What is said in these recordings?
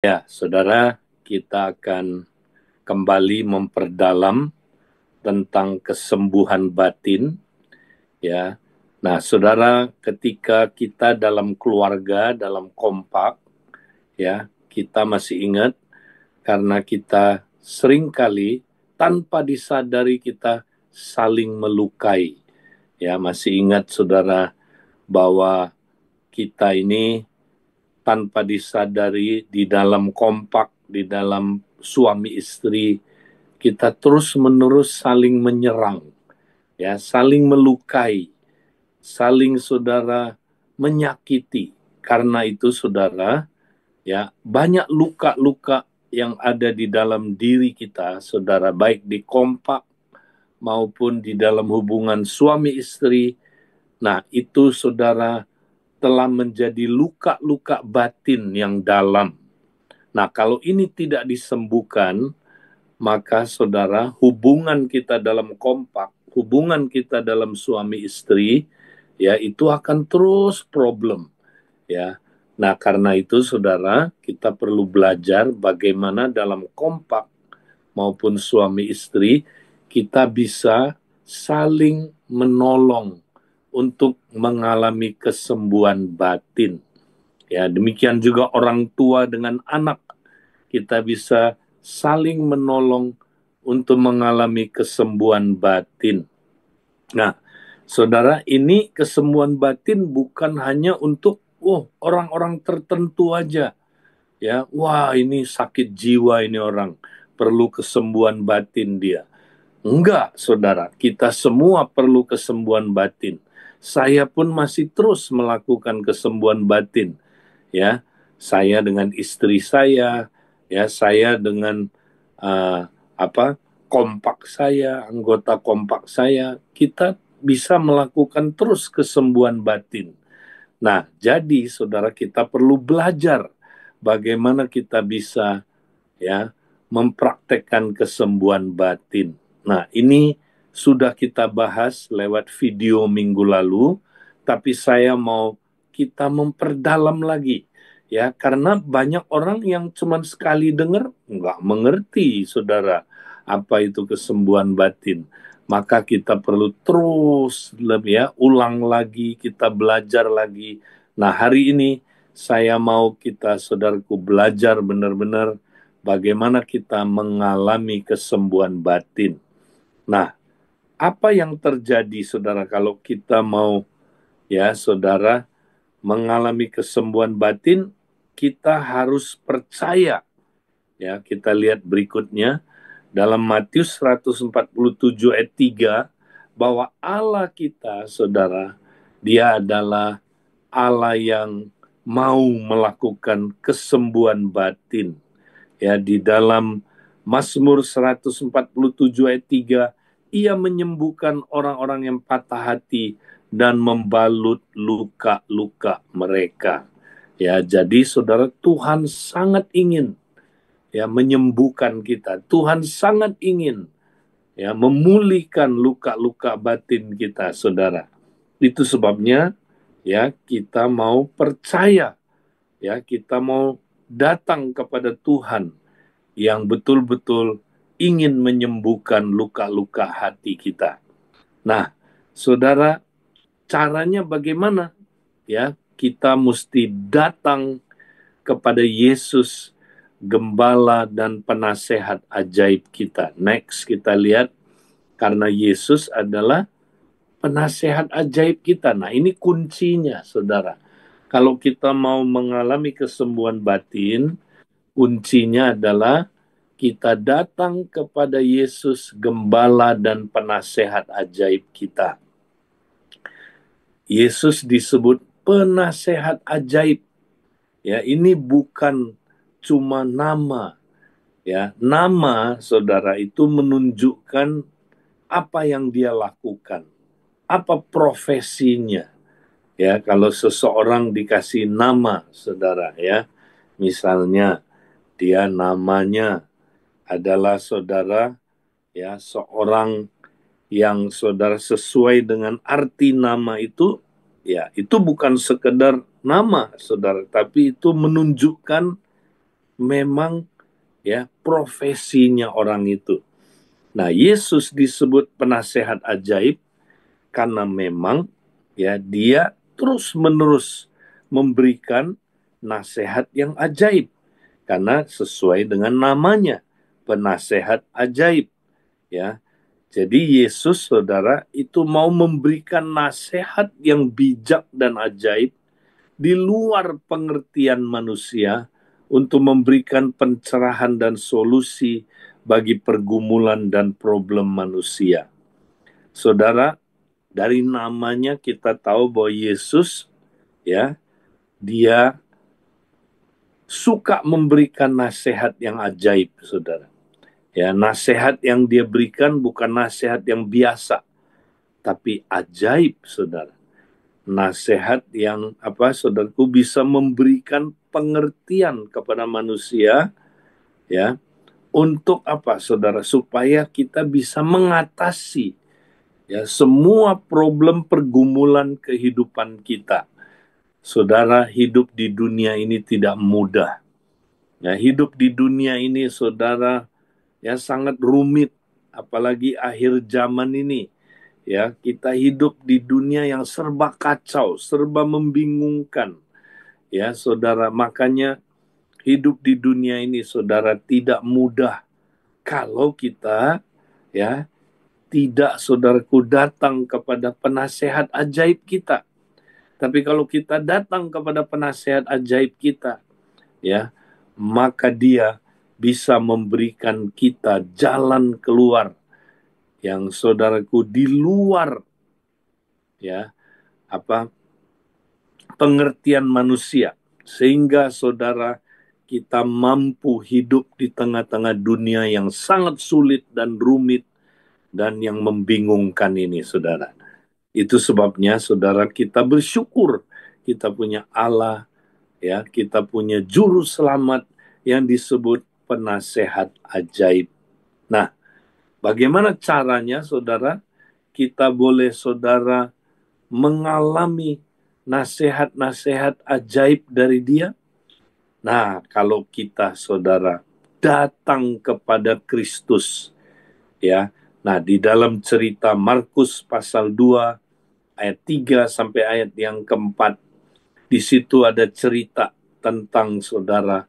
Ya, saudara, kita akan kembali memperdalam tentang kesembuhan batin, ya. Nah, saudara, ketika kita dalam keluarga, dalam kompak, ya, kita masih ingat karena kita seringkali tanpa disadari kita saling melukai. Ya, masih ingat saudara bahwa kita ini tanpa disadari di dalam kompak, di dalam suami istri, kita terus-menerus saling menyerang, ya, saling melukai, saling saudara menyakiti. Karena itu saudara, ya, banyak luka-luka yang ada di dalam diri kita, saudara, baik di kompak maupun di dalam hubungan suami istri. Nah, itu saudara telah menjadi luka-luka batin yang dalam. Nah, kalau ini tidak disembuhkan, maka saudara, hubungan kita dalam kompak, hubungan kita dalam suami istri, ya, itu akan terus problem, ya. Nah, karena itu saudara, kita perlu belajar bagaimana dalam kompak maupun suami istri kita bisa saling menolong untuk mengalami kesembuhan batin. Ya, demikian juga orang tua dengan anak, kita bisa saling menolong untuk mengalami kesembuhan batin. Nah, saudara, ini kesembuhan batin bukan hanya untuk orang-orang tertentu aja. Ya, wah, ini sakit jiwa ini orang, perlu kesembuhan batin dia. Enggak, saudara, kita semua perlu kesembuhan batin. Saya pun masih terus melakukan kesembuhan batin, ya. Saya dengan istri saya, ya, saya dengan uh, apa kompak saya, anggota kompak saya, kita bisa melakukan terus kesembuhan batin. Nah, jadi saudara, kita perlu belajar bagaimana kita bisa, ya, mempraktekkan kesembuhan batin. Nah, ini sudah kita bahas lewat video minggu lalu, tapi saya mau kita memperdalam lagi, ya, karena banyak orang yang cuma sekali dengar nggak mengerti, saudara, apa itu kesembuhan batin. Maka kita perlu terus lebih, ya, ulang lagi, kita belajar lagi. Nah, hari ini saya mau kita, saudaraku, belajar benar-benar bagaimana kita mengalami kesembuhan batin. Nah, apa yang terjadi, saudara, kalau kita mau, ya, saudara, mengalami kesembuhan batin, kita harus percaya. Ya, kita lihat berikutnya dalam Matius 147 ayat 3 bahwa Allah kita, saudara, dia adalah Allah yang mau melakukan kesembuhan batin. Ya, di dalam Mazmur 147 ayat 3, ia menyembuhkan orang-orang yang patah hati dan membalut luka-luka mereka. Ya, jadi saudara, Tuhan sangat ingin, ya, menyembuhkan kita. Tuhan sangat ingin, ya, memulihkan luka-luka batin kita, saudara. Itu sebabnya, ya, kita mau percaya, ya, kita mau datang kepada Tuhan yang betul-betul ingin menyembuhkan luka-luka hati kita. Nah, saudara, caranya bagaimana? Ya, kita mesti datang kepada Yesus, gembala dan penasehat ajaib kita. Next, kita lihat, karena Yesus adalah penasehat ajaib kita. Nah, ini kuncinya, saudara. Kalau kita mau mengalami kesembuhan batin, kuncinya adalah kita datang kepada Yesus, gembala dan penasehat ajaib kita. Yesus disebut penasehat ajaib. Ya, ini bukan cuma nama. Ya, nama, saudara, itu menunjukkan apa yang dia lakukan, apa profesinya. Ya, kalau seseorang dikasih nama, saudara, ya, misalnya dia namanya adalah, saudara, ya, seorang yang saudara sesuai dengan arti nama itu, ya, itu bukan sekedar nama, saudara, tapi itu menunjukkan memang ya profesinya orang itu. Nah, Yesus disebut penasehat ajaib karena memang ya dia terus-menerus memberikan nasihat yang ajaib karena sesuai dengan namanya, penasehat ajaib ya. Jadi Yesus, saudara, itu mau memberikan nasihat yang bijak dan ajaib di luar pengertian manusia untuk memberikan pencerahan dan solusi bagi pergumulan dan problem manusia. Saudara, dari namanya kita tahu bahwa Yesus ya, dia suka memberikan nasihat yang ajaib, saudara. Ya, nasihat yang dia berikan bukan nasihat yang biasa, tapi ajaib, saudara. Nasihat yang saudaraku, bisa memberikan pengertian kepada manusia ya, untuk saudara, supaya kita bisa mengatasi ya semua problem pergumulan kehidupan kita. Saudara, hidup di dunia ini tidak mudah. Ya, hidup di dunia ini, saudara, ya sangat rumit, apalagi akhir zaman ini. Ya, kita hidup di dunia yang serba kacau, serba membingungkan. Ya, saudara, makanya hidup di dunia ini, saudara, tidak mudah kalau kita ya tidak, saudaraku, datang kepada penasehat ajaib kita. Tapi kalau kita datang kepada penasehat ajaib kita, ya, maka dia bisa memberikan kita jalan keluar yang, saudaraku, di luar ya pengertian manusia, sehingga saudara, kita mampu hidup di tengah-tengah dunia yang sangat sulit dan rumit dan yang membingungkan ini, saudara. Itu sebabnya, saudara, kita bersyukur kita punya Allah, ya, kita punya juru selamat yang disebut penasehat ajaib. Nah, bagaimana caranya, saudara, kita boleh, saudara, mengalami nasihat-nasihat ajaib dari dia? Nah, kalau kita, saudara, datang kepada Kristus, ya. Nah, di dalam cerita Markus pasal 2 ayat 3 sampai ayat yang keempat, di situ ada cerita tentang, saudara,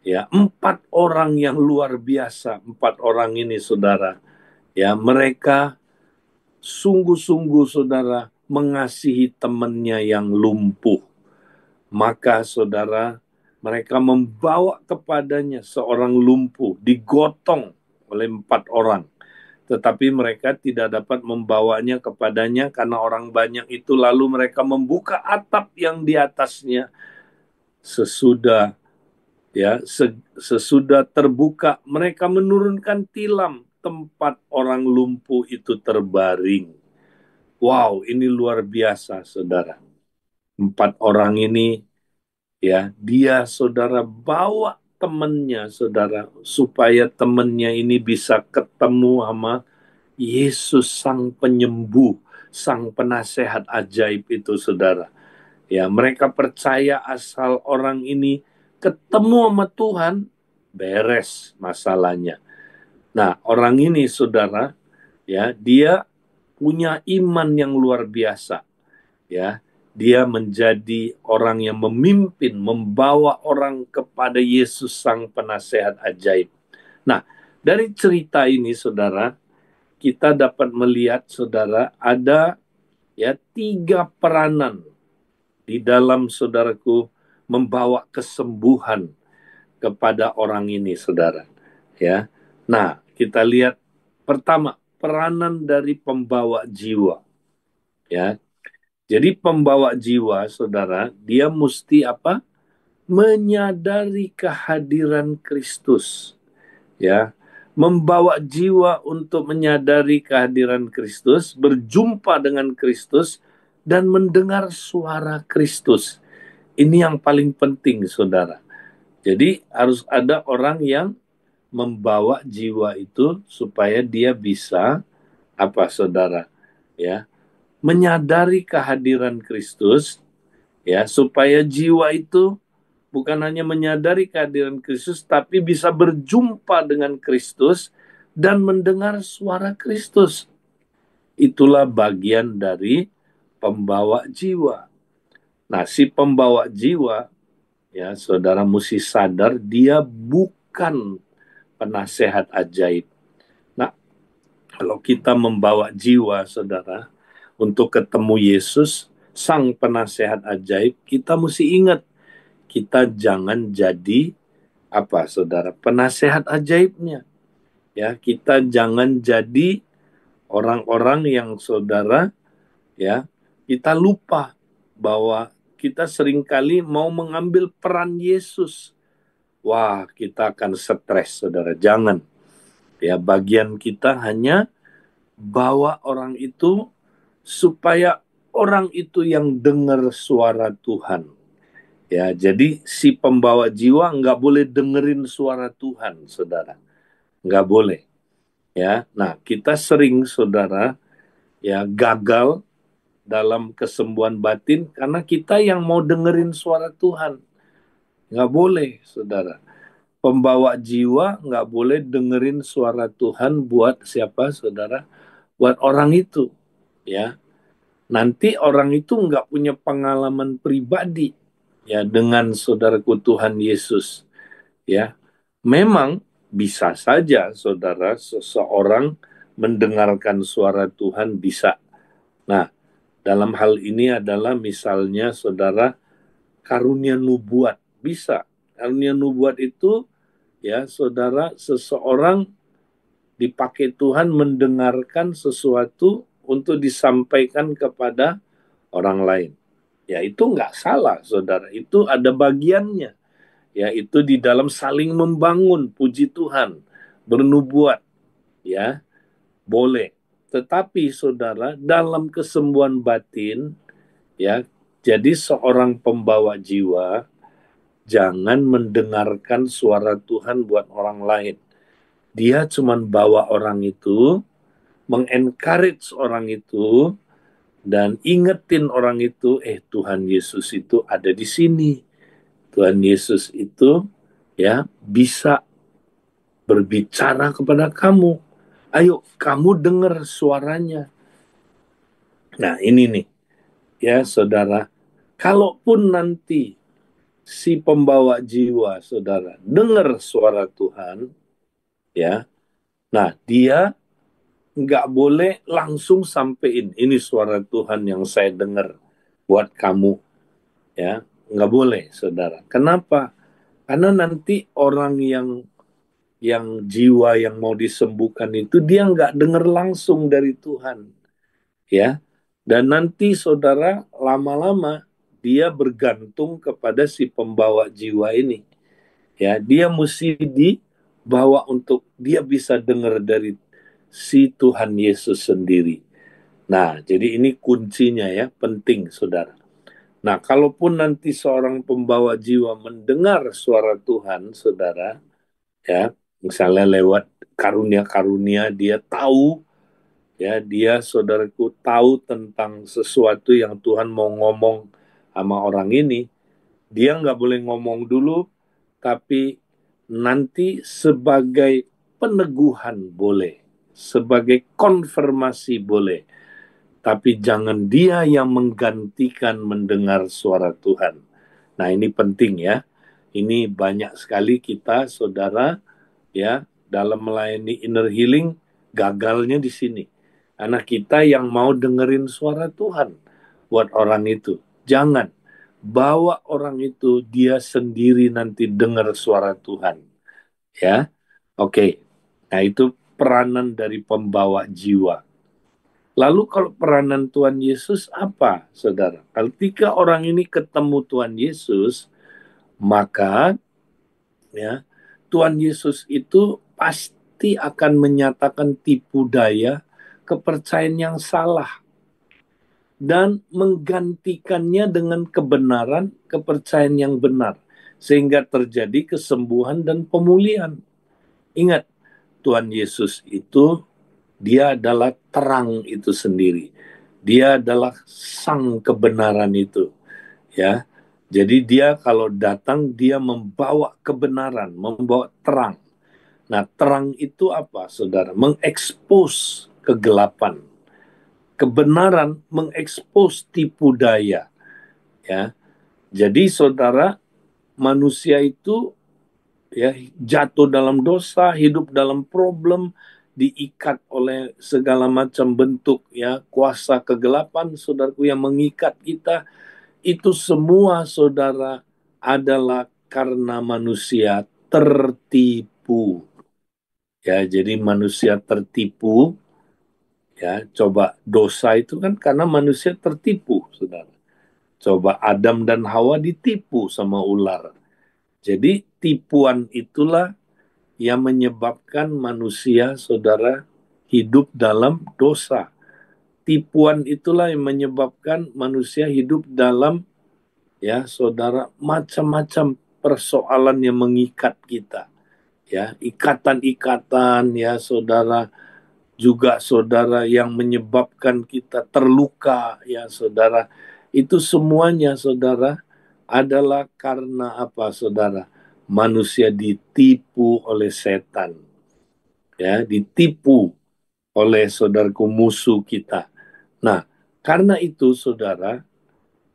ya, 4 orang yang luar biasa. 4 orang ini, saudara, ya, mereka sungguh-sungguh, saudara, mengasihi temannya yang lumpuh. Maka, saudara, mereka membawa kepadanya seorang lumpuh, digotong oleh 4 orang. Tetapi mereka tidak dapat membawanya kepadanya karena orang banyak itu. Lalu mereka membuka atap yang di atasnya. Sesudah terbuka, mereka menurunkan tilam, tempat orang lumpuh itu terbaring. Wow, ini luar biasa, saudara. 4 orang ini, ya, dia, saudara, bawa temannya, saudara, supaya temannya ini bisa ketemu sama Yesus, sang penyembuh, sang penasehat ajaib itu, saudara. Ya, mereka percaya asal orang ini ketemu sama Tuhan, beres masalahnya. Nah, orang ini, saudara, ya, dia punya iman yang luar biasa. Ya, dia menjadi orang yang memimpin, membawa orang kepada Yesus, sang penasehat ajaib. Nah, dari cerita ini, saudara, kita dapat melihat, saudara, ada ya 3 peranan di dalam, saudaraku, membawa kesembuhan kepada orang ini, saudara. Ya, nah, kita lihat pertama, peranan dari pembawa jiwa. Ya, jadi pembawa jiwa, saudara, dia mesti menyadari kehadiran Kristus. Ya, membawa jiwa untuk menyadari kehadiran Kristus, berjumpa dengan Kristus, dan mendengar suara Kristus. Ini yang paling penting, saudara. Jadi harus ada orang yang membawa jiwa itu supaya dia bisa saudara, ya, menyadari kehadiran Kristus, ya, supaya jiwa itu bukan hanya menyadari kehadiran Kristus, tapi bisa berjumpa dengan Kristus dan mendengar suara Kristus. Itulah bagian dari pembawa jiwa. Nah, si pembawa jiwa, ya saudara mesti sadar, dia bukan penasehat ajaib. Nah, kalau kita membawa jiwa, saudara, untuk ketemu Yesus, sang penasehat ajaib, kita mesti ingat, kita jangan jadi apa, saudara, penasehat ajaibnya. Ya, kita jangan jadi orang-orang yang, saudara, ya, kita lupa bahwa kita seringkali mau mengambil peran Yesus. Wah, kita akan stres, saudara. Jangan. Ya, bagian kita hanya bawa orang itu supaya orang itu yang dengar suara Tuhan. Ya, jadi si pembawa jiwa nggak boleh dengerin suara Tuhan, saudara. Nggak boleh. Ya, nah kita sering, saudara, ya gagal dalam kesembuhan batin karena kita yang mau dengerin suara Tuhan. Nggak boleh, saudara. Pembawa jiwa nggak boleh dengerin suara Tuhan buat siapa, saudara? Buat orang itu, ya. Nanti orang itu nggak punya pengalaman pribadi, ya, dengan saudaraku Tuhan Yesus, ya. Memang bisa saja, saudara, seseorang mendengarkan suara Tuhan bisa. Nah, dalam hal ini adalah misalnya, saudara, karunia nubuat. Bisa. Karunia nubuat itu, ya, saudara, seseorang dipakai Tuhan mendengarkan sesuatu untuk disampaikan kepada orang lain. Ya, itu nggak salah, saudara. Itu ada bagiannya. Ya, itu di dalam saling membangun, puji Tuhan, bernubuat, ya, boleh. Tetapi, saudara, dalam kesembuhan batin, ya, jadi seorang pembawa jiwa jangan mendengarkan suara Tuhan buat orang lain. Dia cuma bawa orang itu, mengencourage orang itu, dan ingetin orang itu, Tuhan Yesus itu ada di sini. Tuhan Yesus itu, ya, bisa berbicara kepada kamu. Ayo, kamu dengar suaranya. Nah, ini nih, ya saudara, kalaupun nanti si pembawa jiwa, saudara, dengar suara Tuhan, ya, nah dia nggak boleh langsung sampein, ini suara Tuhan yang saya dengar buat kamu, ya, nggak boleh, saudara. Kenapa? Karena nanti orang yang jiwa yang mau disembuhkan itu dia nggak dengar langsung dari Tuhan, ya. Dan nanti, saudara, lama-lama dia bergantung kepada si pembawa jiwa ini, ya. Dia mesti dibawa untuk dia bisa dengar dari si Tuhan Yesus sendiri. Nah, jadi ini kuncinya, ya, penting, saudara. Nah, kalaupun nanti seorang pembawa jiwa mendengar suara Tuhan, saudara, ya, misalnya lewat karunia-karunia, dia tahu, ya, dia, saudaraku, tahu tentang sesuatu yang Tuhan mau ngomong sama orang ini, dia nggak boleh ngomong dulu, tapi nanti sebagai peneguhan boleh, sebagai konfirmasi boleh, tapi jangan dia yang menggantikan mendengar suara Tuhan. Nah, ini penting, ya. Ini banyak sekali kita, saudara, ya, dalam melayani inner healing, gagalnya di sini. Karena kita yang mau dengerin suara Tuhan buat orang itu. Jangan. Bawa orang itu, dia sendiri nanti dengar suara Tuhan. Ya, oke. Nah, itu peranan dari pembawa jiwa. Lalu kalau peranan Tuhan Yesus apa, saudara? Ketika orang ini ketemu Tuhan Yesus, maka, ya, Tuhan Yesus itu pasti akan menyatakan tipu daya kepercayaan yang salah dan menggantikannya dengan kebenaran, kepercayaan yang benar, sehingga terjadi kesembuhan dan pemulihan. Ingat, Tuhan Yesus itu, dia adalah terang itu sendiri. Dia adalah sang kebenaran itu, ya. Jadi dia kalau datang, dia membawa kebenaran, membawa terang. Nah, terang itu apa, saudara? Mengekspos kegelapan. Kebenaran mengekspos tipu daya. Ya, jadi saudara, manusia itu ya jatuh dalam dosa, hidup dalam problem, diikat oleh segala macam bentuk ya kuasa kegelapan, saudaraku, yang mengikat kita. Itu semua, saudara, adalah karena manusia tertipu. Ya, jadi manusia tertipu. Ya, coba dosa itu kan karena manusia tertipu, saudara. Coba Adam dan Hawa ditipu sama ular. Jadi tipuan itulah yang menyebabkan manusia, saudara, hidup dalam dosa. Tipuan itulah yang menyebabkan manusia hidup dalam, ya saudara, macam-macam persoalan yang mengikat kita. Ya, ikatan-ikatan, ya saudara, juga saudara, yang menyebabkan kita terluka, ya saudara. Itu semuanya, saudara, adalah karena apa, saudara? Manusia ditipu oleh setan. Ya, ditipu oleh saudaraku, musuh kita. Nah, karena itu, saudara,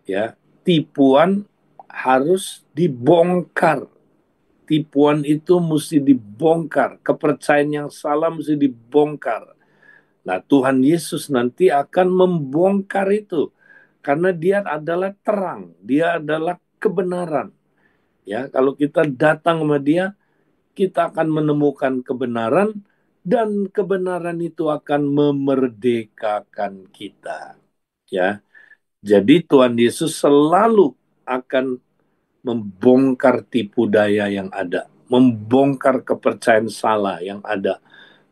ya, tipuan harus dibongkar. Tipuan itu mesti dibongkar. Kepercayaan yang salah mesti dibongkar. Nah, Tuhan Yesus nanti akan membongkar itu. Karena dia adalah terang. Dia adalah kebenaran. Ya, kalau kita datang sama dia, kita akan menemukan kebenaran, dan kebenaran itu akan memerdekakan kita. Ya, jadi Tuhan Yesus selalu akan membongkar tipu daya yang ada, membongkar kepercayaan salah yang ada,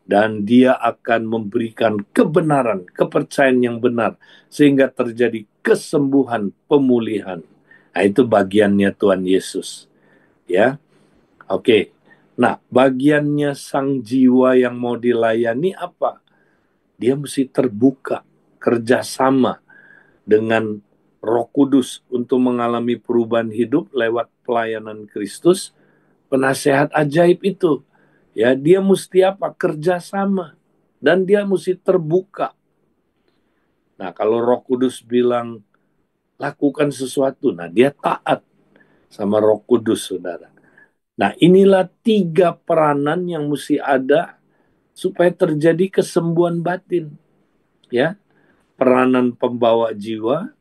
dan dia akan memberikan kebenaran, kepercayaan yang benar, sehingga terjadi kesembuhan, pemulihan. Nah, itu bagiannya Tuhan Yesus. Ya, oke. Nah, bagiannya sang jiwa yang mau dilayani apa? Dia mesti terbuka, kerjasama dengan Roh Kudus untuk mengalami perubahan hidup lewat pelayanan Kristus, penasehat ajaib itu. Ya, dia mesti apa? Kerjasama, dan dia mesti terbuka. Nah, kalau Roh Kudus bilang lakukan sesuatu, nah dia taat sama Roh Kudus, saudara. Nah, inilah 3 peranan yang mesti ada supaya terjadi kesembuhan batin. Ya, peranan pembawa jiwa,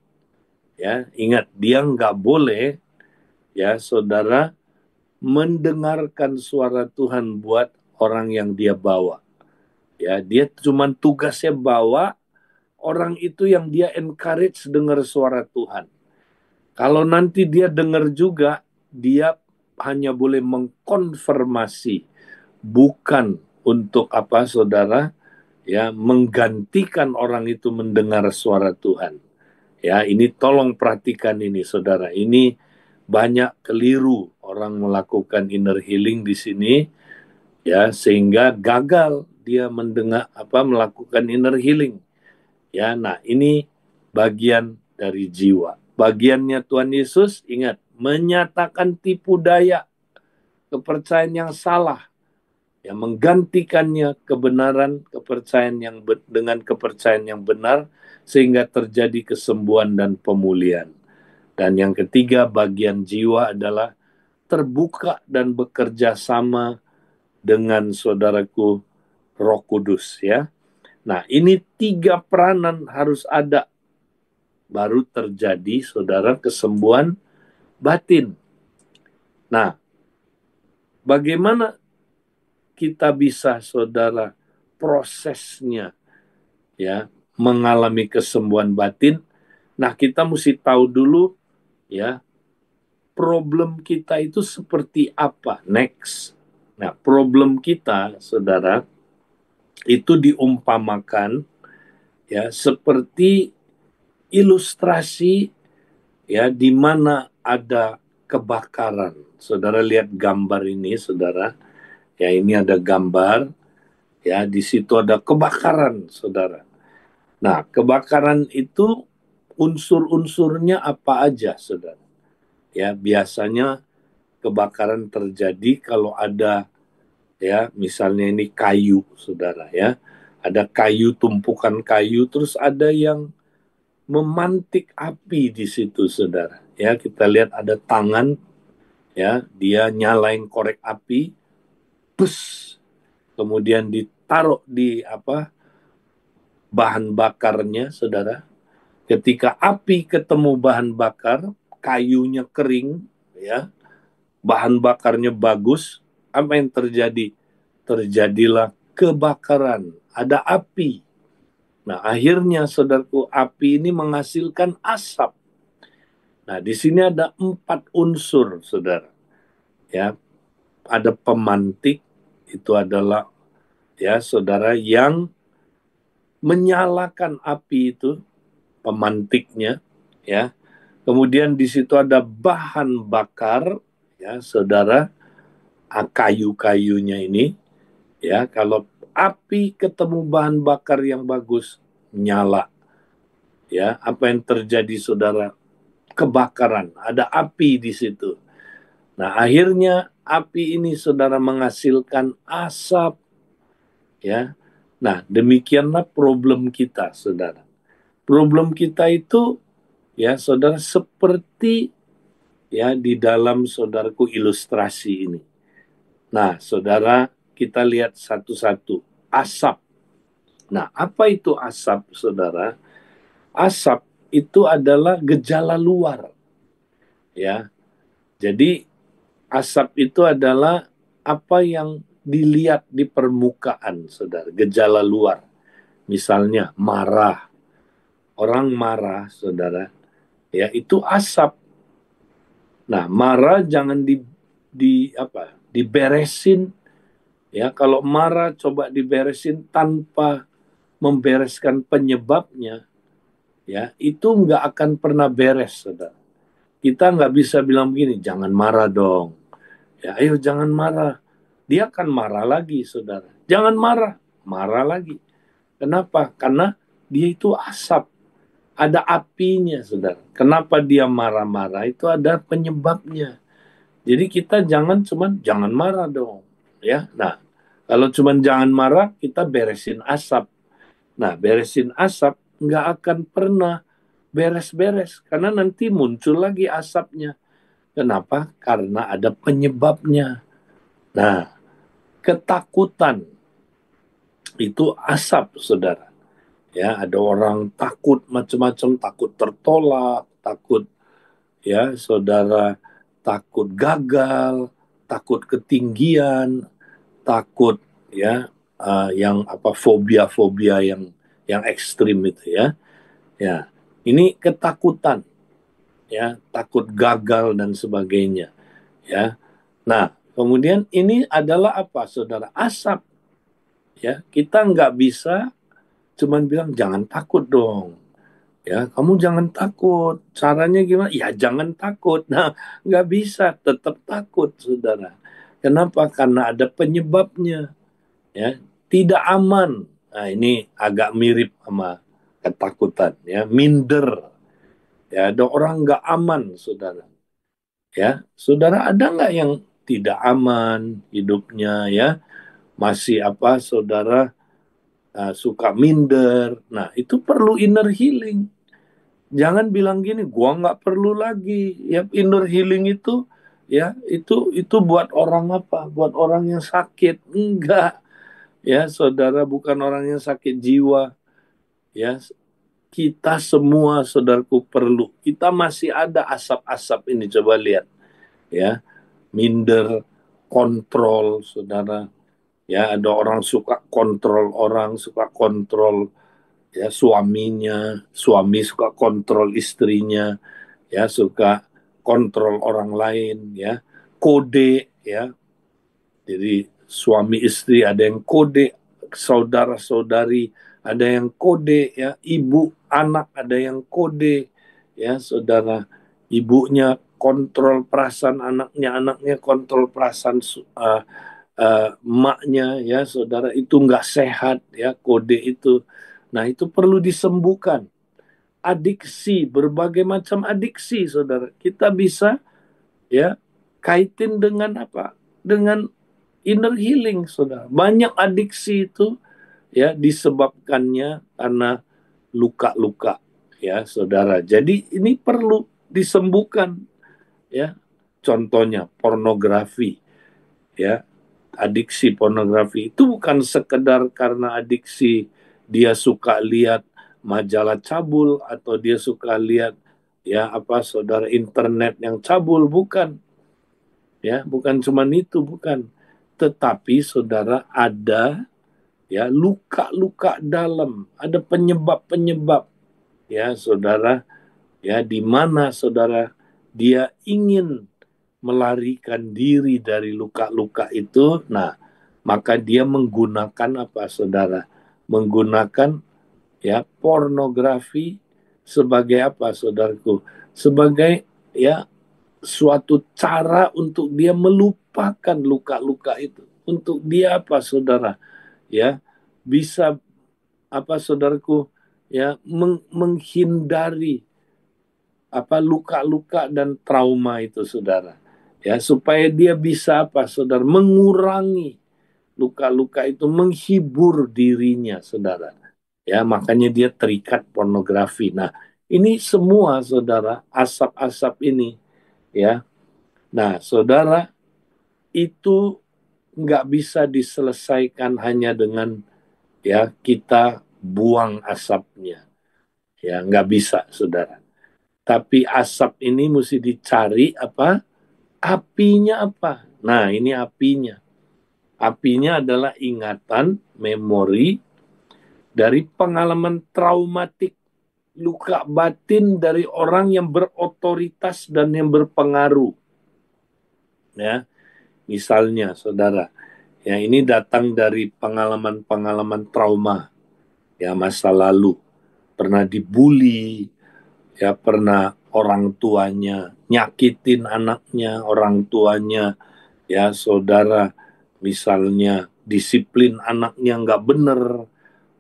ya, ingat, dia nggak boleh, ya saudara, mendengarkan suara Tuhan buat orang yang dia bawa. Ya, dia cuma tugasnya bawa orang itu yang dia encourage dengar suara Tuhan. Kalau nanti dia dengar juga, dia hanya boleh mengkonfirmasi, bukan untuk apa, saudara, ya, menggantikan orang itu mendengar suara Tuhan. Ya, ini tolong perhatikan ini, saudara. Ini banyak keliru orang melakukan inner healing di sini, ya, sehingga gagal dia mendengar apa, melakukan inner healing. Ya, nah ini bagian dari jiwa. Bagiannya Tuhan Yesus, ingat, menyatakan tipu daya, kepercayaan yang salah, yang menggantikannya kebenaran, kepercayaan yang dengan kepercayaan yang benar, sehingga terjadi kesembuhan dan pemulihan. Dan yang ketiga, bagian jiwa adalah terbuka dan bekerja sama dengan saudaraku Roh Kudus, ya. Nah, ini 3 peranan harus ada, baru terjadi, saudara, kesembuhan batin. Nah, bagaimana kita bisa, saudara, prosesnya, ya, mengalami kesembuhan batin? Nah, kita mesti tahu dulu, ya, problem kita itu seperti apa. Next. Nah, problem kita, saudara, itu diumpamakan, ya, seperti ilustrasi, ya, di mana ada kebakaran. Saudara lihat gambar ini, saudara. Ya, ini ada gambar, ya, di situ ada kebakaran, saudara. Nah, kebakaran itu unsur-unsurnya apa aja, saudara? ya biasanya kebakaran terjadi kalau ada, ya misalnya ini kayu, saudara, ya ada kayu, tumpukan kayu, terus ada yang memantik api di situ, saudara. Ya, kita lihat ada tangan, ya, dia nyalain korek api, bus, kemudian ditaruh di bahan bakarnya, saudara. Ketika api ketemu bahan bakar, kayunya kering, ya, bahan bakarnya bagus, apa yang terjadi? Terjadilah kebakaran, ada api. Nah, akhirnya saudaraku, api ini menghasilkan asap. Nah, di sini ada 4 unsur, saudara. Ya, ada pemantik, itu adalah, ya saudara, yang menyalakan api itu, pemantiknya, ya. Kemudian di situ ada bahan bakar, ya saudara, kayu-kayunya ini, ya. Kalau api ketemu bahan bakar yang bagus, nyala, ya. Apa yang terjadi, saudara? Kebakaran, ada api di situ. Nah, akhirnya api ini, saudara, menghasilkan asap, ya. Nah, demikianlah problem kita, saudara. Problem kita itu, ya saudara, seperti, ya di dalam, saudaraku, ilustrasi ini. Nah, saudara, kita lihat satu-satu. Asap. Nah, apa itu asap, saudara? Asap itu adalah gejala luar, ya. Jadi asap itu adalah apa yang dilihat di permukaan, saudara, gejala luar. Misalnya marah, orang marah, saudara, ya itu asap. Nah, marah jangan diberesin, ya. Kalau marah coba diberesin tanpa membereskan penyebabnya, ya itu nggak akan pernah beres, saudara. Kita nggak bisa bilang begini, jangan marah dong. Ya, ayo jangan marah. Dia akan marah lagi, saudara. Jangan marah, marah lagi. Kenapa? Karena dia itu asap. Ada apinya, saudara. Kenapa dia marah-marah? Itu ada penyebabnya. Jadi kita jangan marah dong. Ya, nah kalau cuman jangan marah, kita beresin asap. Nah, beresin asap nggak akan pernah beres-beres. Karena nanti muncul lagi asapnya. Kenapa? Karena ada penyebabnya. Nah, ketakutan itu asap, saudara. Ya, ada orang takut macam-macam, takut tertolak, takut, ya, saudara, takut gagal, takut ketinggian, takut, ya, yang fobia-fobia yang ekstrim itu, ya. Ya, ini ketakutan, ya, takut gagal dan sebagainya, ya. Nah, kemudian ini adalah apa, saudara? Asap, ya. Kita nggak bisa cuman bilang jangan takut dong. Ya, kamu jangan takut. Caranya gimana? Ya, jangan takut. Nah, nggak bisa, tetap takut, saudara. Kenapa? Karena ada penyebabnya. Ya, tidak aman. Nah, ini agak mirip sama ketakutan. Ya, minder. Ya, ada orang nggak aman, saudara. Ya, saudara, ada nggak yang tidak aman hidupnya? Ya, masih saudara, suka minder. Nah, itu perlu inner healing. Jangan bilang gini, gua nggak perlu lagi. Ya, inner healing itu, ya itu buat orang apa? Buat orang yang sakit. Enggak, ya saudara, bukan orang yang sakit jiwa. Ya, kita semua, saudaraku, perlu. Kita masih ada asap-asap ini, coba lihat, ya. Minder, kontrol, saudara. Ya, ada orang suka kontrol orang, suka kontrol, ya, suaminya, suami suka kontrol istrinya, ya, suka kontrol orang lain, ya, kode, ya. Jadi suami istri ada yang kode, saudara-saudari ada yang kode, ya, ibu anak ada yang kode, ya, saudara. Ibunya kontrol perasaan anaknya, anaknya kontrol perasaan emaknya, ya, saudara. Itu nggak sehat, ya, kode itu. Nah, itu perlu disembuhkan. Adiksi, berbagai macam adiksi, saudara. Kita bisa ya, kaitin dengan apa? Dengan inner healing, saudara. Banyak adiksi itu ya disebabkannya karena luka-luka, ya, saudara. Jadi ini perlu disembuhkan, ya. Contohnya pornografi, ya. Adiksi pornografi itu bukan sekedar karena adiksi dia suka lihat majalah cabul atau dia suka lihat ya apa saudara internet yang cabul, bukan, ya, bukan cuma itu, bukan, tetapi saudara ada ya luka-luka dalam, ada penyebab-penyebab, ya saudara, ya di mana saudara dia ingin melarikan diri dari luka-luka itu. Nah, maka dia menggunakan apa saudara, menggunakan ya pornografi sebagai apa saudaraku, sebagai ya suatu cara untuk dia melupakan luka-luka itu, untuk dia apa saudara, ya bisa apa saudaraku, ya menghindari apa luka-luka dan trauma itu saudara, ya supaya dia bisa apa saudara mengurangi luka-luka itu, menghibur dirinya saudara, ya makanya dia terikat pornografi. Nah, ini semua saudara, asap-asap ini, ya. Nah saudara, itu nggak bisa diselesaikan hanya dengan ya kita buang asapnya, ya nggak bisa saudara, tapi asap ini mesti dicari apa apinya apa. Nah ini apinya adalah ingatan, memori dari pengalaman traumatik, luka batin dari orang yang berotoritas dan yang berpengaruh, ya. Misalnya saudara, ya ini datang dari pengalaman-pengalaman trauma, ya masa lalu, pernah dibully, ya pernah orang tuanya nyakitin anaknya, orang tuanya ya saudara misalnya disiplin anaknya nggak bener,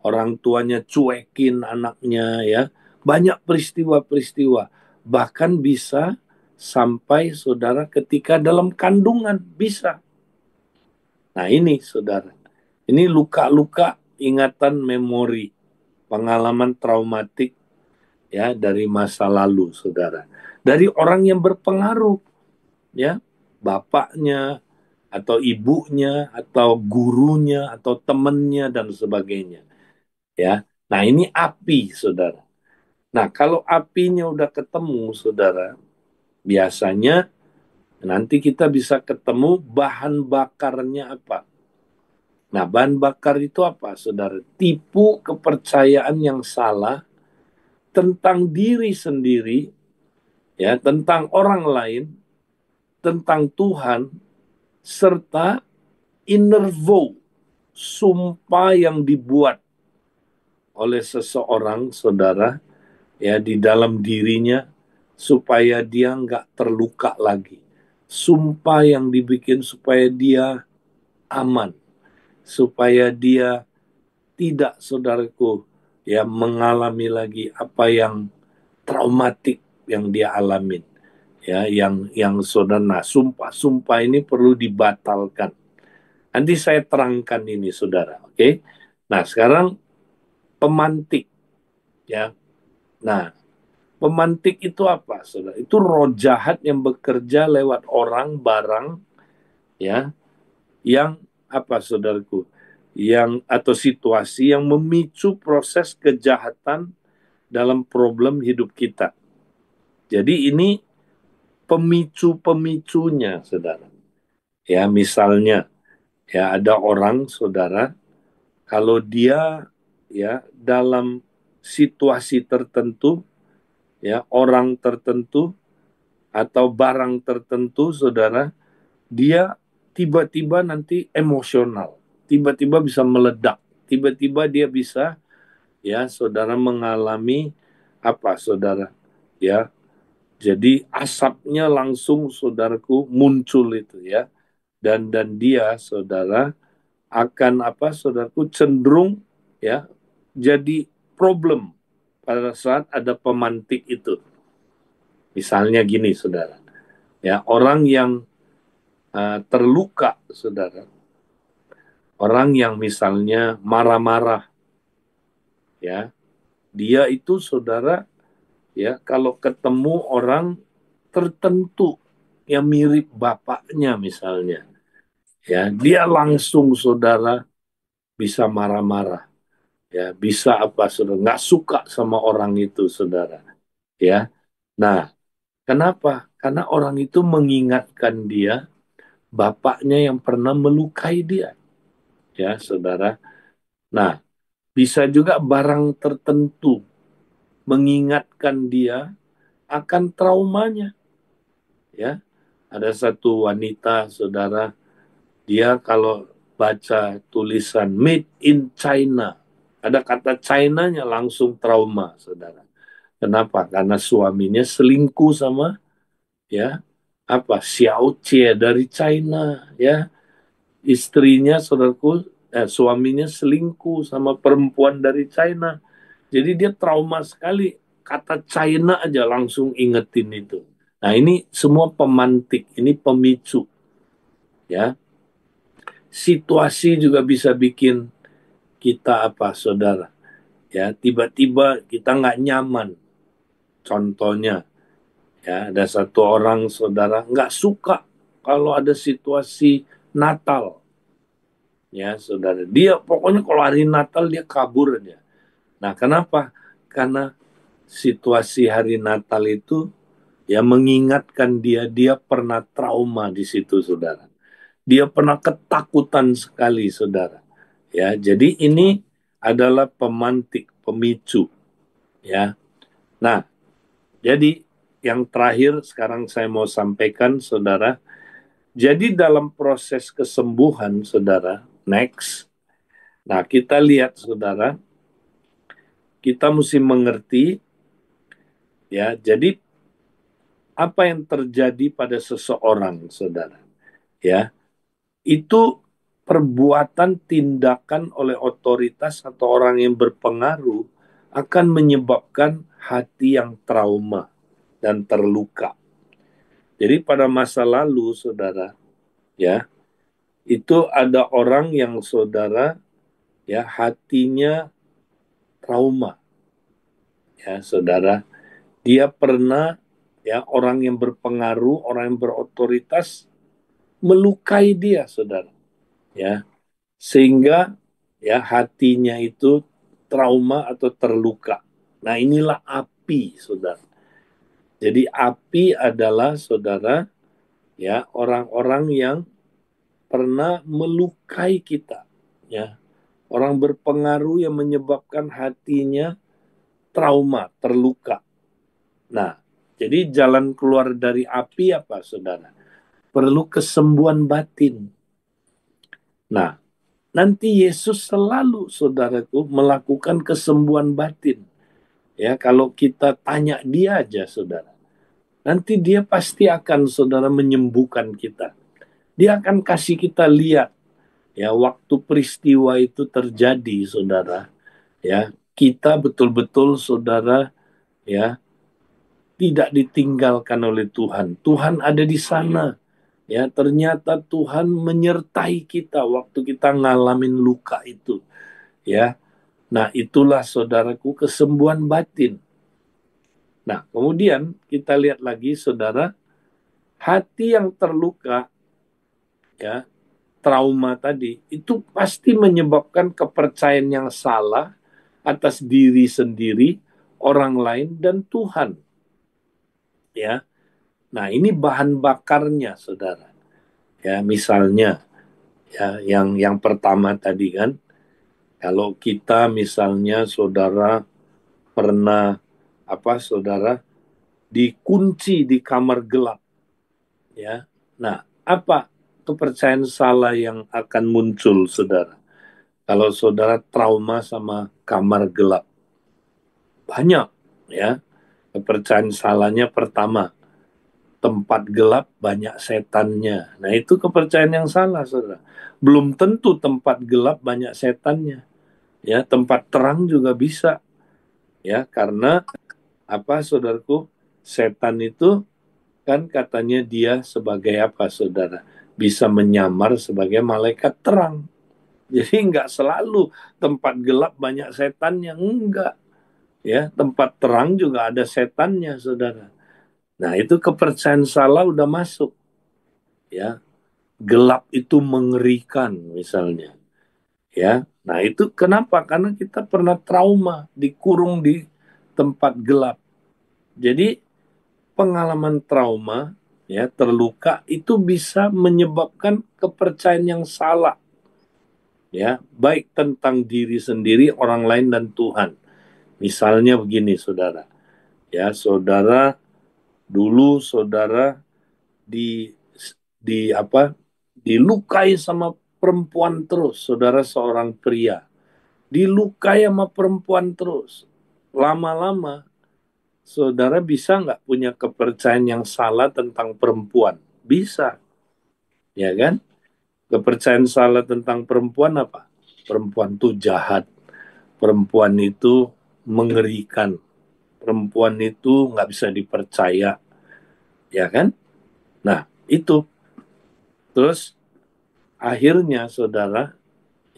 orang tuanya cuekin anaknya, ya banyak peristiwa-peristiwa, bahkan bisa sampai saudara ketika dalam kandungan bisa. Nah ini saudara, ini luka-luka ingatan, memori, pengalaman traumatik ya dari masa lalu saudara, dari orang yang berpengaruh, ya bapaknya atau ibunya atau gurunya atau temannya dan sebagainya, ya. Nah ini api saudara. Nah kalau apinya udah ketemu saudara, biasanya nanti kita bisa ketemu bahan bakarnya apa. Nah bahan bakar itu apa saudara, tipu kepercayaan yang salah tentang diri sendiri, ya tentang orang lain, tentang Tuhan, serta inner vow, sumpah yang dibuat oleh seseorang saudara ya di dalam dirinya supaya dia nggak terluka lagi, sumpah yang dibikin supaya dia aman, supaya dia tidak saudaraku ya mengalami lagi apa yang traumatik yang dia alamin, ya yang saudara. Nah sumpah-sumpah ini perlu dibatalkan. Nanti saya terangkan ini saudara, oke. Nah sekarang pemantik, ya. Nah pemantik itu apa saudara, itu roh jahat yang bekerja lewat orang, barang, ya, yang apa saudaraku, yang atau situasi yang memicu proses kejahatan dalam problem hidup kita. Jadi ini pemicu-pemicunya saudara, ya misalnya ya ada orang saudara, kalau dia ya dalam situasi tertentu, ya orang tertentu atau barang tertentu saudara, dia tiba-tiba nanti emosional, tiba-tiba bisa meledak, tiba-tiba dia bisa ya saudara mengalami apa saudara, ya jadi asapnya langsung saudaraku muncul itu, ya. Dan dia saudara akan apa saudaraku cenderung ya jadi problem pada saat ada pemantik itu. Misalnya gini saudara, Ya, orang yang terluka, saudara. Orang yang misalnya marah-marah, ya, dia itu saudara, ya, kalau ketemu orang tertentu yang mirip bapaknya misalnya, ya, dia langsung saudara bisa marah-marah, ya, bisa apa saudara, nggak suka sama orang itu saudara, ya. Nah, kenapa? Karena orang itu mengingatkan dia bapaknya yang pernah melukai dia, ya saudara. Nah, bisa juga barang tertentu mengingatkan dia akan traumanya, ya. Ada satu wanita, saudara, dia kalau baca tulisan made in China, ada kata China-nya langsung trauma, saudara. Kenapa? Karena suaminya selingkuh sama, ya, apa, Xiao Jie dari China, ya. Istrinya, saudaraku, suaminya selingkuh sama perempuan dari China. Jadi dia trauma sekali, kata China aja langsung ingetin itu. Nah, ini semua pemantik, ini pemicu, ya. Situasi juga bisa bikin kita apa, saudara, ya, tiba-tiba kita nggak nyaman. Contohnya, ya, ada satu orang, saudara, nggak suka kalau ada situasi Natal, ya, saudara. Dia pokoknya kalau hari Natal dia kabur aja. Nah, kenapa? Karena situasi hari Natal itu, ya, mengingatkan dia pernah trauma di situ, saudara. Dia pernah ketakutan sekali, saudara. Ya, jadi ini adalah pemantik, pemicu, ya. Nah, jadi yang terakhir sekarang saya mau sampaikan, saudara. Jadi dalam proses kesembuhan, saudara, next. Nah, kita lihat, saudara, kita mesti mengerti, ya. Jadi apa yang terjadi pada seseorang, saudara, ya, itu perbuatan tindakan oleh otoritas atau orang yang berpengaruh akan menyebabkan hati yang trauma dan terluka. Jadi pada masa lalu, saudara, ya, itu ada orang yang saudara, ya, hatinya trauma, ya, saudara. Dia pernah, ya, orang yang berpengaruh, orang yang berotoritas melukai dia, saudara, ya, sehingga, ya, hatinya itu trauma atau terluka. Nah, inilah api, saudara. Jadi api adalah, saudara, ya, orang-orang yang pernah melukai kita, ya, orang berpengaruh yang menyebabkan hatinya trauma, terluka. Nah, jadi jalan keluar dari api apa, saudara? Perlu kesembuhan batin. Nah, nanti Yesus selalu, saudaraku, melakukan kesembuhan batin. Ya, kalau kita tanya dia aja, saudara. Nanti dia pasti akan, saudara, menyembuhkan kita. Dia akan kasih kita lihat, ya, waktu peristiwa itu terjadi, saudara. Ya, kita betul-betul, saudara, ya, tidak ditinggalkan oleh Tuhan. Tuhan ada di sana. Ya, ternyata Tuhan menyertai kita waktu kita ngalamin luka itu. Ya, nah, itulah, saudaraku, kesembuhan batin. Nah, kemudian kita lihat lagi, saudara, hati yang terluka, ya, trauma tadi, itu pasti menyebabkan kepercayaan yang salah atas diri sendiri, orang lain, dan Tuhan. Ya, nah, ini bahan bakarnya, saudara. Ya, misalnya, ya, yang pertama tadi kan, kalau kita misalnya, saudara, pernah apa, saudara, dikunci di kamar gelap, ya. Nah, apa kepercayaan salah yang akan muncul, saudara? Kalau saudara trauma sama kamar gelap, banyak, ya. Kepercayaan salahnya pertama, tempat gelap banyak setannya. Nah, itu kepercayaan yang salah, saudara. Belum tentu tempat gelap banyak setannya. Ya, tempat terang juga bisa. Ya, karena apa, saudaraku, setan itu Kan katanya dia sebagai apa, saudara? Bisa menyamar sebagai malaikat terang. Jadi nggak selalu tempat gelap banyak setannya, enggak. Ya, tempat terang juga ada setannya, saudara. Nah, itu kepercayaan salah udah masuk. Ya, gelap itu mengerikan, misalnya. Ya, nah itu kenapa? Karena kita pernah trauma, dikurung di tempat gelap. Jadi pengalaman trauma, ya, terluka itu bisa menyebabkan kepercayaan yang salah, ya, baik tentang diri sendiri, orang lain dan Tuhan. Misalnya begini, saudara, ya, saudara dulu saudara di di apa dilukai sama perempuan terus, saudara seorang pria dilukai sama perempuan terus, lama-lama saudara bisa nggak punya kepercayaan yang salah tentang perempuan? Bisa, ya kan? Kepercayaan salah tentang perempuan apa? Perempuan itu jahat, perempuan itu mengerikan, perempuan itu nggak bisa dipercaya, ya kan? Nah, itu. Terus akhirnya saudara,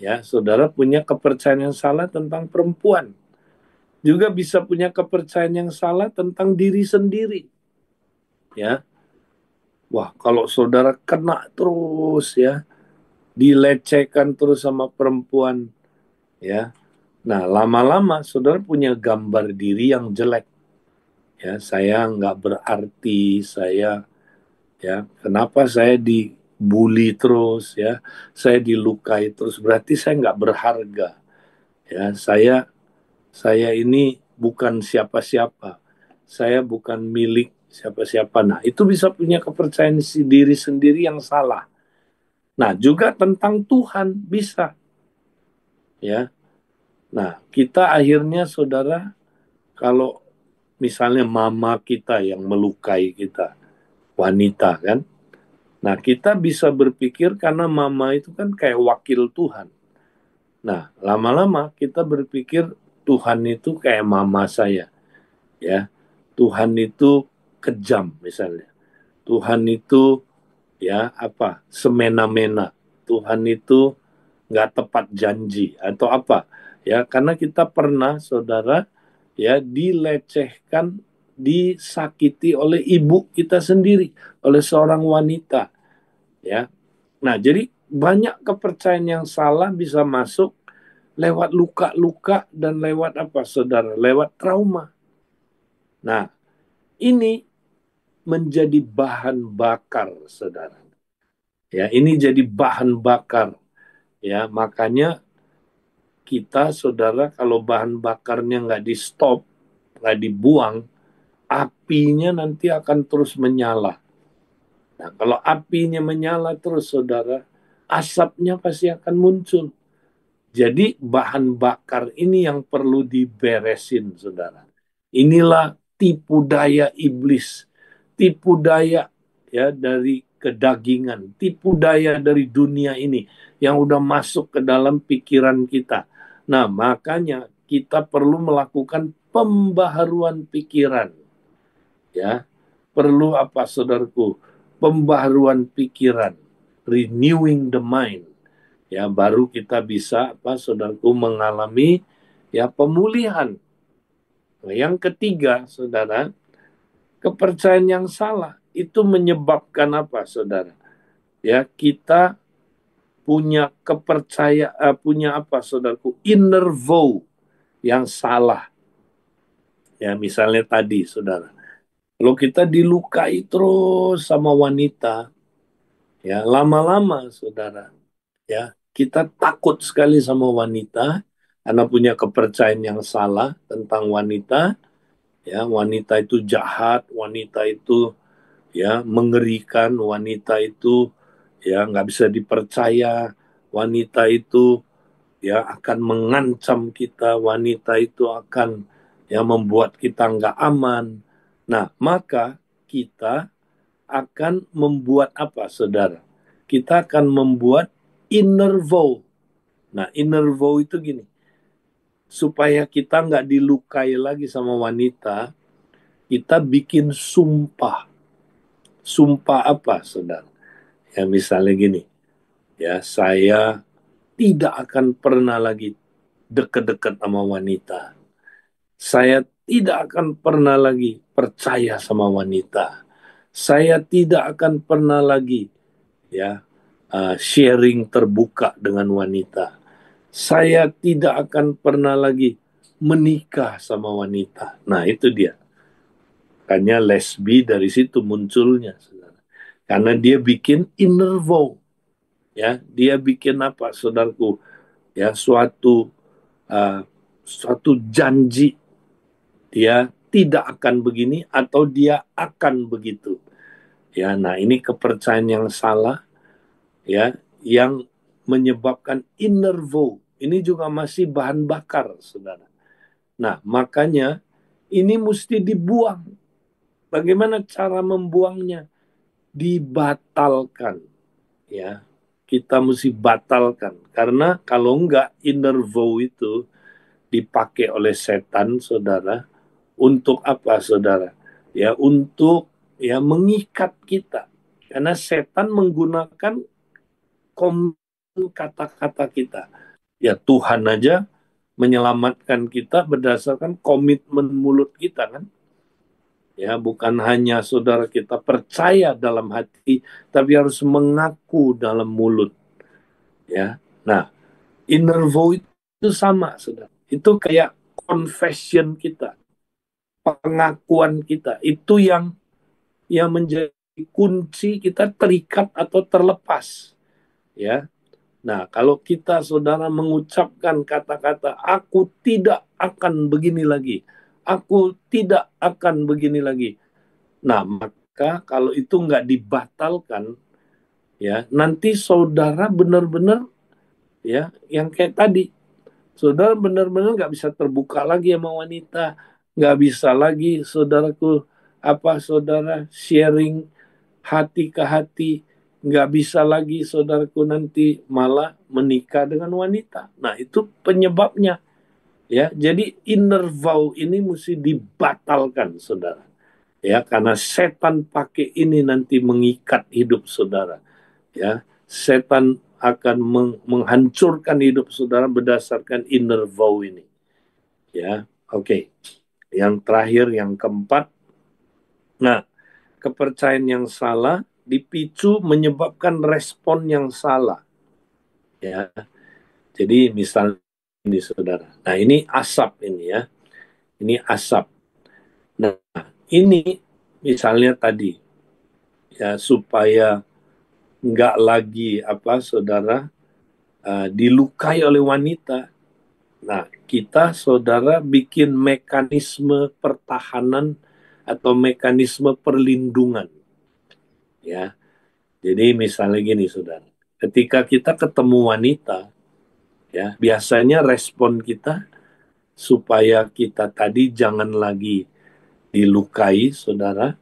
ya, saudara punya kepercayaan yang salah tentang perempuan. Juga bisa punya kepercayaan yang salah tentang diri sendiri, ya. Wah, kalau saudara kena terus, ya, dilecehkan terus sama perempuan, ya. Nah, lama-lama saudara punya gambar diri yang jelek. Ya, saya nggak berarti, saya, ya, kenapa saya dibully terus, ya, saya dilukai terus, berarti saya nggak berharga, ya, saya ini bukan siapa-siapa, saya bukan milik siapa-siapa. Nah, itu bisa punya kepercayaan diri sendiri yang salah. Nah, juga tentang Tuhan bisa, ya. Nah, kita akhirnya saudara, kalau misalnya mama kita yang melukai kita, wanita kan. Nah, kita bisa berpikir karena mama itu kan kayak wakil Tuhan. Nah, lama-lama kita berpikir Tuhan itu kayak mama saya, ya. Tuhan itu kejam misalnya. Tuhan itu, ya, apa? Semena-mena. Tuhan itu nggak tepat janji atau apa, ya, karena kita pernah, saudara, ya, dilecehkan, disakiti oleh ibu kita sendiri, oleh seorang wanita, ya. Nah, jadi banyak kepercayaan yang salah bisa masuk lewat luka-luka dan lewat apa, saudara? Lewat trauma. Nah, ini menjadi bahan bakar, saudara. Ya, ini jadi bahan bakar. Ya, makanya kita, saudara, kalau bahan bakarnya nggak di stop, nggak dibuang, apinya nanti akan terus menyala. Nah, kalau apinya menyala terus, saudara, asapnya pasti akan muncul. Jadi bahan bakar ini yang perlu diberesin, saudara. Inilah tipu daya iblis, tipu daya, ya, dari kedagingan, tipu daya dari dunia ini yang udah masuk ke dalam pikiran kita. Nah, makanya kita perlu melakukan pembaharuan pikiran, ya. Perlu apa, saudaraku? Pembaharuan pikiran, renewing the mind. Ya, baru kita bisa apa, saudaraku, mengalami, ya, pemulihan. Nah, yang ketiga, saudara, kepercayaan yang salah itu menyebabkan apa, saudara? Ya, kita punya apa, saudaraku, inner vow yang salah. Ya, misalnya tadi, saudara, kalau kita dilukai terus sama wanita, ya, lama-lama, saudara, ya, kita takut sekali sama wanita karena punya kepercayaan yang salah tentang wanita, ya, wanita itu jahat, wanita itu, ya, mengerikan, wanita itu, ya, nggak bisa dipercaya, wanita itu, ya, akan mengancam kita, wanita itu akan, ya, membuat kita nggak aman. Nah, maka kita akan membuat apa, saudara? Kita akan membuat inner vow. Nah, inner vow itu gini, supaya kita nggak dilukai lagi sama wanita, kita bikin sumpah. sumpah apa, saudara? Ya misalnya gini, ya saya tidak akan pernah lagi deket-deket sama wanita. Saya tidak akan pernah lagi percaya sama wanita. Saya tidak akan pernah lagi ya sharing terbuka dengan wanita. Saya tidak akan pernah lagi menikah sama wanita. Nah, itu dia. Makanya lesbi dari situ munculnya, saudara. Karena dia bikin inner vow, ya. Dia bikin apa, saudaraku? Ya, uh, suatu janji dia tidak akan begini atau dia akan begitu. Ya, nah ini kepercayaan yang salah, ya, yang menyebabkan inner vow. Ini juga masih bahan bakar, saudara. Nah, makanya ini mesti dibuang. Bagaimana cara membuangnya? Dibatalkan, ya. Kita mesti batalkan. Karena kalau enggak, inner vow itu dipakai oleh setan, saudara, untuk apa, saudara? Ya, untuk ya mengikat kita. Karena setan menggunakan kata-kata kita. Ya, Tuhan aja menyelamatkan kita berdasarkan komitmen mulut kita, kan? Ya, bukan hanya saudara kita percaya dalam hati, tapi harus mengaku dalam mulut. Ya, nah, inner vow itu sama, saudara. Itu kayak confession kita, pengakuan kita. Itu yang menjadi kunci kita terikat atau terlepas. Ya, nah, kalau kita, saudara, mengucapkan kata-kata, aku tidak akan begini lagi, aku tidak akan begini lagi. Nah, maka kalau itu nggak dibatalkan, ya, nanti saudara benar-benar, ya, yang kayak tadi, saudara benar-benar nggak bisa terbuka lagi sama wanita, nggak bisa lagi, saudaraku, apa, saudara, sharing hati ke hati, nggak bisa lagi, saudaraku, nanti malah menikah dengan wanita. Nah, itu penyebabnya, ya. Jadi inner vow ini mesti dibatalkan, saudara, ya, karena setan pakai ini nanti mengikat hidup saudara, ya. Setan akan menghancurkan hidup saudara berdasarkan inner vow ini, ya. Oke. Yang terakhir, yang keempat, nah, kepercayaan yang salah dipicu menyebabkan respon yang salah, ya. Jadi misalnya ini, saudara, nah ini asap ini, ya, ini asap. Nah, ini misalnya tadi, ya, supaya nggak lagi apa, saudara, dilukai oleh wanita. Nah, kita, saudara, bikin mekanisme pertahanan atau mekanisme perlindungan, ya. Jadi misalnya gini, saudara, ketika kita ketemu wanita, ya, biasanya respon kita supaya kita tadi jangan lagi dilukai, saudara,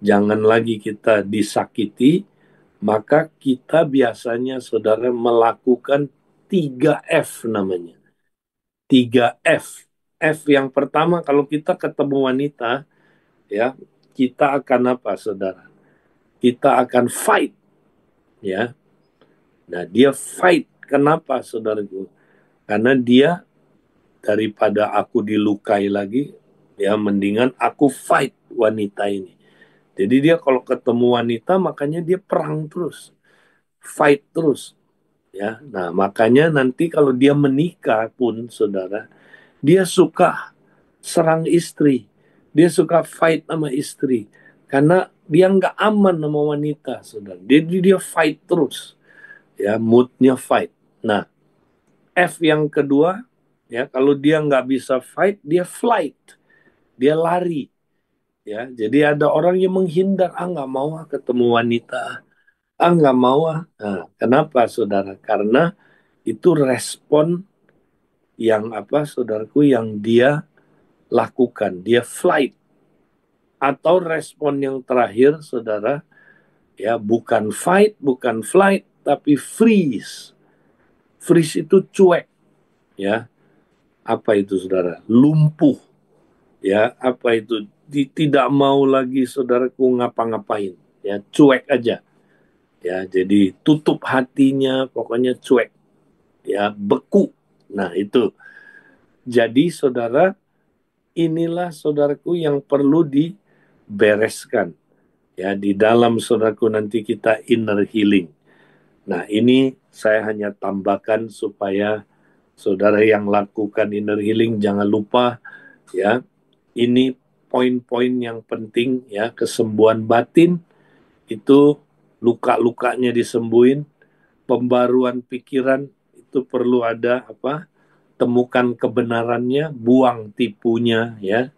jangan lagi kita disakiti, maka kita biasanya, saudara, melakukan 3F namanya. 3F. F yang pertama, kalau kita ketemu wanita, ya, kita akan apa, saudara? Kita akan fight, ya. Nah, dia fight. Kenapa, saudaraku? Karena dia, daripada aku dilukai lagi, ya, mendingan aku fight wanita ini. Jadi dia kalau ketemu wanita, makanya dia perang terus, fight terus, ya. Nah, makanya nanti kalau dia menikah pun, saudara, dia suka serang istri, dia suka fight sama istri, karena dia nggak aman sama wanita, saudara. Jadi dia fight terus, ya, moodnya fight. Nah, F yang kedua, ya, kalau dia nggak bisa fight, dia flight, dia lari, ya. Jadi ada orang yang menghindar, nggak mau ketemu wanita, nggak mau. Nah, kenapa, saudara? Karena itu respon yang apa, saudaraku, yang dia lakukan, dia flight. Atau respon yang terakhir, saudara, ya, bukan fight, bukan flight, tapi freeze. Freeze itu cuek, ya. Apa itu, saudara? Lumpuh, ya. Apa itu? Tidak mau lagi, saudaraku, ngapa-ngapain, ya cuek aja, ya jadi tutup hatinya, pokoknya cuek, ya beku. Nah itu, jadi saudara, inilah saudaraku yang perlu dibereskan, ya di dalam saudaraku nanti kita inner healing. Nah ini saya hanya tambahkan supaya saudara yang lakukan inner healing jangan lupa, ya ini poin-poin yang penting, ya kesembuhan batin itu luka-lukanya disembuhin, pembaruan pikiran itu perlu ada apa? Temukan kebenarannya, buang tipunya, ya.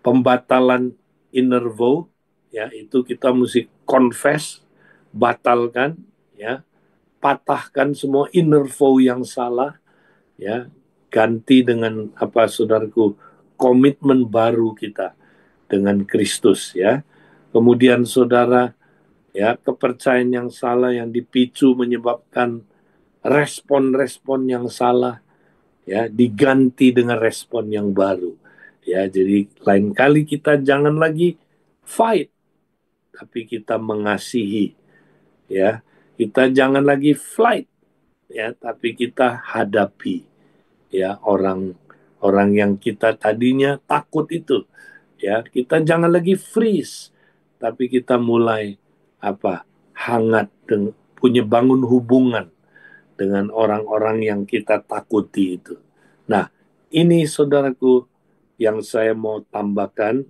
Pembatalan inner vow, ya itu kita mesti confess, batalkan, ya. Patahkan semua inner vow yang salah, ya. Ganti dengan apa saudaraku? Komitmen baru kita dengan Kristus, ya. Kemudian saudara, ya kepercayaan yang salah yang dipicu menyebabkan respon-respon yang salah, ya diganti dengan respon yang baru, ya jadi lain kali kita jangan lagi fight tapi kita mengasihi, ya kita jangan lagi flight, ya tapi kita hadapi, ya orang yang kita tadinya takut itu, ya kita jangan lagi freeze tapi kita mulai apa hangat dan punya bangun hubungan dengan orang-orang yang kita takuti itu. Nah, ini saudaraku yang saya mau tambahkan,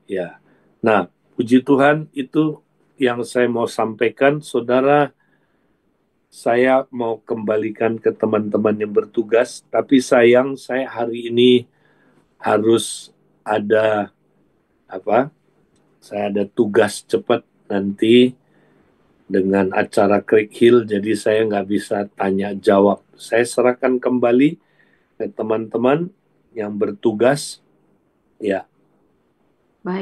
ya. Nah, puji Tuhan itu yang saya mau sampaikan, saudara. Saya mau kembalikan ke teman-teman yang bertugas, tapi sayang saya hari ini harus ada apa? Saya ada tugas cepat nanti dengan acara Creek Hill, jadi saya nggak bisa tanya jawab. Saya serahkan kembali ke teman-teman yang bertugas, ya